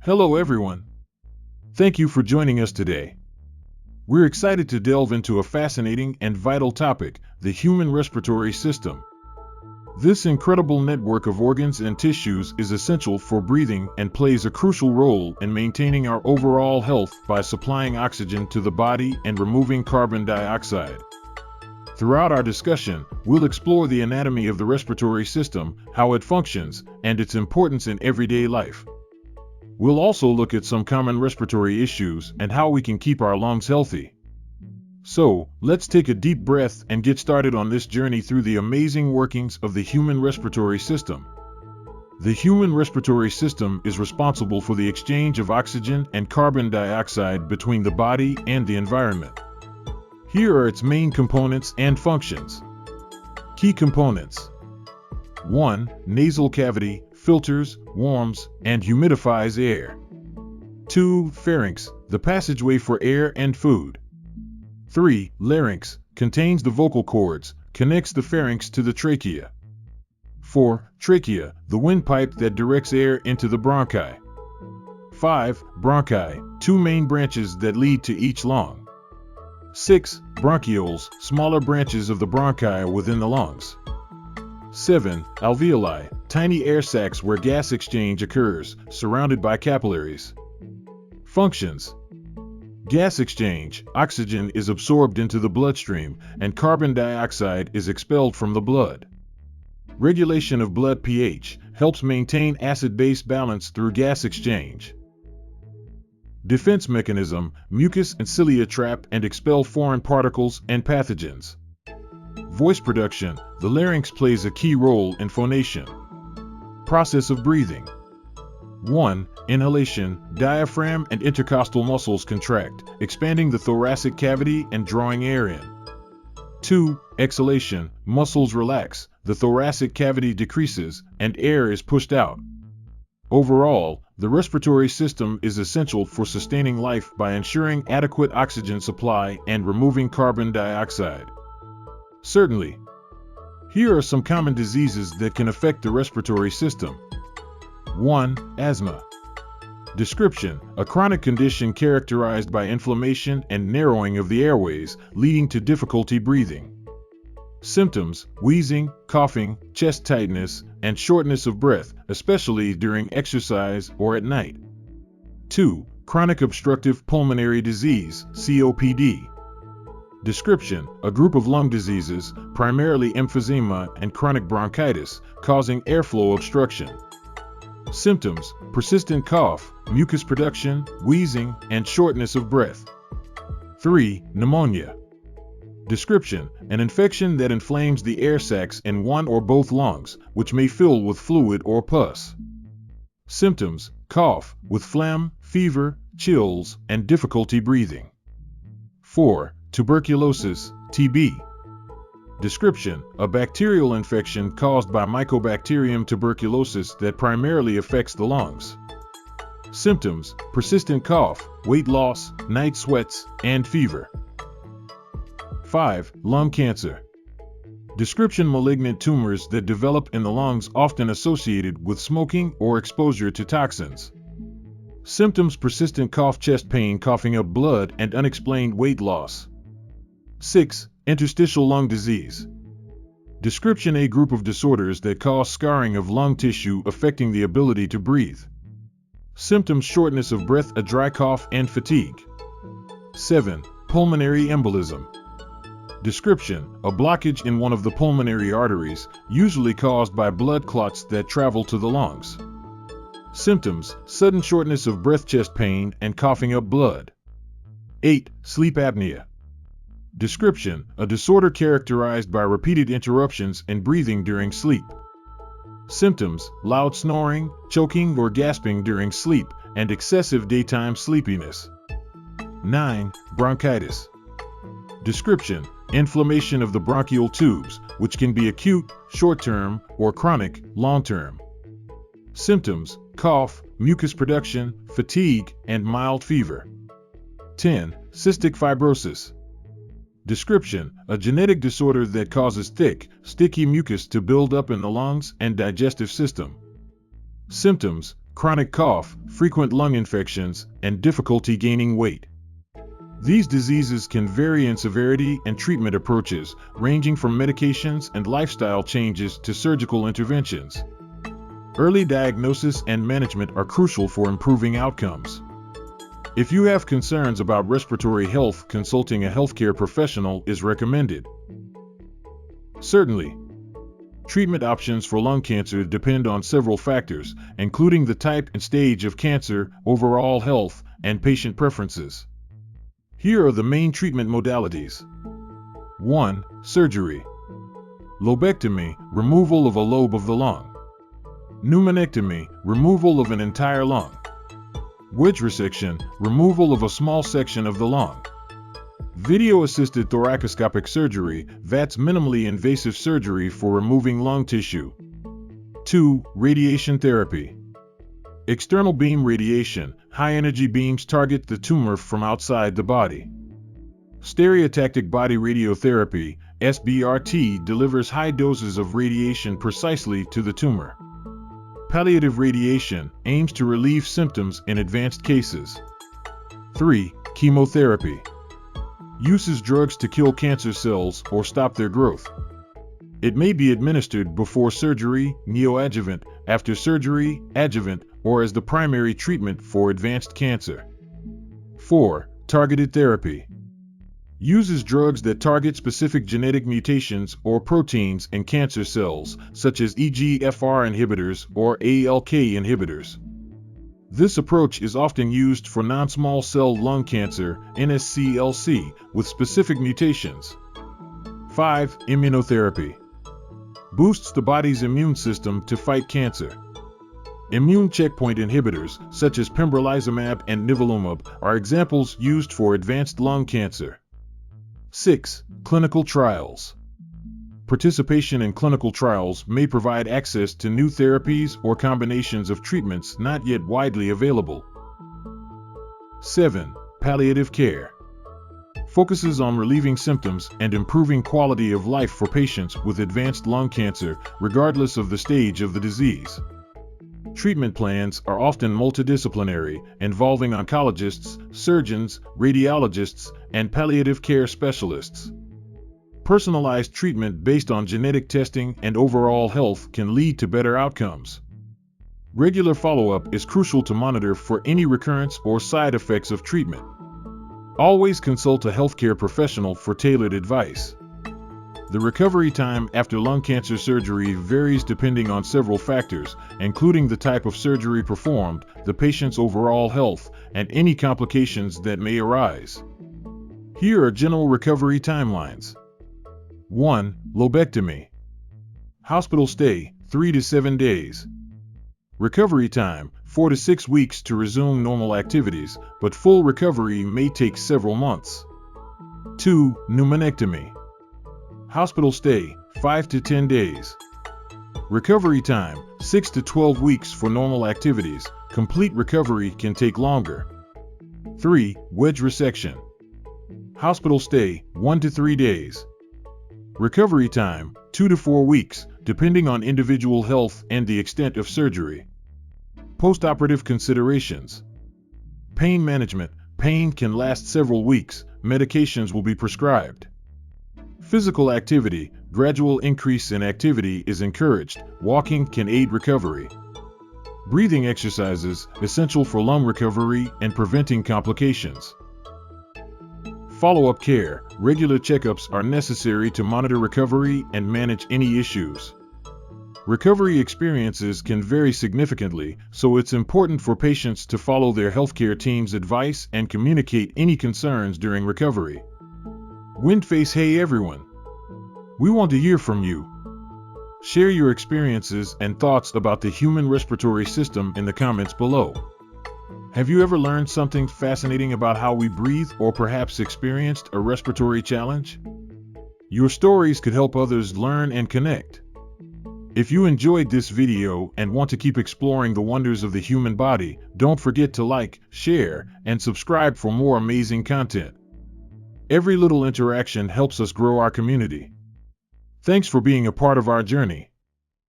Hello everyone. Thank you for joining us today. We're excited to delve into a fascinating and vital topic, the human respiratory system. This incredible network of organs and tissues is essential for breathing and plays a crucial role in maintaining our overall health by supplying oxygen to the body and removing carbon dioxide. Throughout our discussion, we'll explore the anatomy of the respiratory system, how it functions, and its importance in everyday life. We'll also look at some common respiratory issues and how we can keep our lungs healthy. So, let's take a deep breath and get started on this journey through the amazing workings of the human respiratory system. The human respiratory system is responsible for the exchange of oxygen and carbon dioxide between the body and the environment. Here are its main components and functions. Key components. 1. Nasal cavity, filters, warms, and humidifies air. 2. Pharynx, the passageway for air and food. 3. Larynx, contains the vocal cords, connects the pharynx to the trachea. 4. Trachea, the windpipe that directs air into the bronchi. 5. Bronchi, two main branches that lead to each lung. 6. Bronchioles, smaller branches of the bronchi within the lungs. 7. Alveoli, tiny air sacs where gas exchange occurs, surrounded by capillaries. Functions. Gas exchange, oxygen is absorbed into the bloodstream, and carbon dioxide is expelled from the blood. Regulation of blood pH helps maintain acid-base balance through gas exchange. Defense mechanism, mucus and cilia trap and expel foreign particles and pathogens. Voice production, the larynx plays a key role in phonation. Process of breathing. 1. Inhalation, diaphragm and intercostal muscles contract, expanding the thoracic cavity and drawing air in. 2. Exhalation, muscles relax, the thoracic cavity decreases, and air is pushed out. Overall, the respiratory system is essential for sustaining life by ensuring adequate oxygen supply and removing carbon dioxide. Certainly. Here are some common diseases that can affect the respiratory system. 1. Asthma. Description: a chronic condition characterized by inflammation and narrowing of the airways, leading to difficulty breathing. Symptoms: wheezing, coughing, chest tightness, and shortness of breath, especially during exercise or at night. 2. Chronic obstructive pulmonary disease, COPD. Description: a group of lung diseases, primarily emphysema and chronic bronchitis, causing airflow obstruction. Symptoms: persistent cough, mucus production, wheezing, and shortness of breath. 3. Pneumonia. Description: an infection that inflames the air sacs in one or both lungs, which may fill with fluid or pus. Symptoms: cough, with phlegm, fever, chills, and difficulty breathing. 4. Tuberculosis, TB. Description: a bacterial infection caused by Mycobacterium tuberculosis that primarily affects the lungs. Symptoms: persistent cough, weight loss, night sweats, and fever. 5. Lung cancer. Description: malignant tumors that develop in the lungs, often associated with smoking or exposure to toxins. Symptoms: persistent cough, chest pain, coughing up blood, and unexplained weight loss. 6. Interstitial lung disease. Description: a group of disorders that cause scarring of lung tissue affecting the ability to breathe. Symptoms: shortness of breath, a dry cough, and fatigue. 7. Pulmonary embolism. Description: a blockage in one of the pulmonary arteries, usually caused by blood clots that travel to the lungs. Symptoms: sudden shortness of breath, chest pain, and coughing up blood. 8. Sleep apnea. Description: a disorder characterized by repeated interruptions in breathing during sleep. Symptoms: loud snoring, choking or gasping during sleep, and excessive daytime sleepiness. 9. Bronchitis. Description: inflammation of the bronchial tubes, which can be acute, short-term, or chronic, long-term. Symptoms: cough, mucus production, fatigue, and mild fever. 10. Cystic fibrosis. Description: a genetic disorder that causes thick, sticky mucus to build up in the lungs and digestive system. Symptoms: chronic cough, frequent lung infections, and difficulty gaining weight. These diseases can vary in severity and treatment approaches, ranging from medications and lifestyle changes to surgical interventions. Early diagnosis and management are crucial for improving outcomes. If you have concerns about respiratory health, consulting a healthcare professional is recommended. Certainly, treatment options for lung cancer depend on several factors, including the type and stage of cancer, overall health, and patient preferences. Here are the main treatment modalities. 1. Surgery. Lobectomy, removal of a lobe of the lung. Pneumonectomy, removal of an entire lung. Wedge resection, removal of a small section of the lung. Video-assisted thoracoscopic surgery, VATS, minimally invasive surgery for removing lung tissue. 2. Radiation therapy. External beam radiation, high-energy beams target the tumor from outside the body. Stereotactic body radiotherapy, SBRT, delivers high doses of radiation precisely to the tumor. Palliative radiation aims to relieve symptoms in advanced cases. 3. Chemotherapy. Uses drugs to kill cancer cells or stop their growth. It may be administered before surgery, neoadjuvant, after surgery, adjuvant, or as the primary treatment for advanced cancer. 4. Targeted therapy. Uses drugs that target specific genetic mutations or proteins in cancer cells, such as EGFR inhibitors or ALK inhibitors. This approach is often used for non-small cell lung cancer, NSCLC, with specific mutations. 5. Immunotherapy. Boosts the body's immune system to fight cancer. Immune checkpoint inhibitors, such as pembrolizumab and nivolumab, are examples used for advanced lung cancer. 6. Clinical trials. Participation in clinical trials may provide access to new therapies or combinations of treatments not yet widely available. 7. Palliative care. Focuses on relieving symptoms and improving quality of life for patients with advanced lung cancer, regardless of the stage of the disease. Treatment plans are often multidisciplinary, involving oncologists, surgeons, radiologists, and palliative care specialists. Personalized treatment based on genetic testing and overall health can lead to better outcomes. Regular follow-up is crucial to monitor for any recurrence or side effects of treatment. Always consult a healthcare professional for tailored advice. The recovery time after lung cancer surgery varies depending on several factors, including the type of surgery performed, the patient's overall health, and any complications that may arise. Here are general recovery timelines. 1. Lobectomy. Hospital stay, 3 to 7 days. Recovery time, 4 to 6 weeks to resume normal activities, but full recovery may take several months. 2. Pneumonectomy. Hospital stay, 5 to 10 days. Recovery time, 6 to 12 weeks for normal activities. Complete recovery can take longer. 3. Wedge resection. Hospital stay, 1 to 3 days. Recovery time, 2 to 4 weeks, depending on individual health and the extent of surgery. Postoperative considerations. Pain management. Pain can last several weeks. Medications will be prescribed. Physical activity. Gradual increase in activity is encouraged. Walking can aid recovery. Breathing exercises, essential for lung recovery and preventing complications. Follow-up care. Regular checkups are necessary to monitor recovery and manage any issues. Recovery experiences can vary significantly, so it's important for patients to follow their healthcare team's advice and communicate any concerns during recovery. Windface. Hey everyone! We want to hear from you. Share your experiences and thoughts about the human respiratory system in the comments below. Have you ever learned something fascinating about how we breathe or perhaps experienced a respiratory challenge? Your stories could help others learn and connect. If you enjoyed this video and want to keep exploring the wonders of the human body, don't forget to like, share, and subscribe for more amazing content. Every little interaction helps us grow our community. Thanks for being a part of our journey.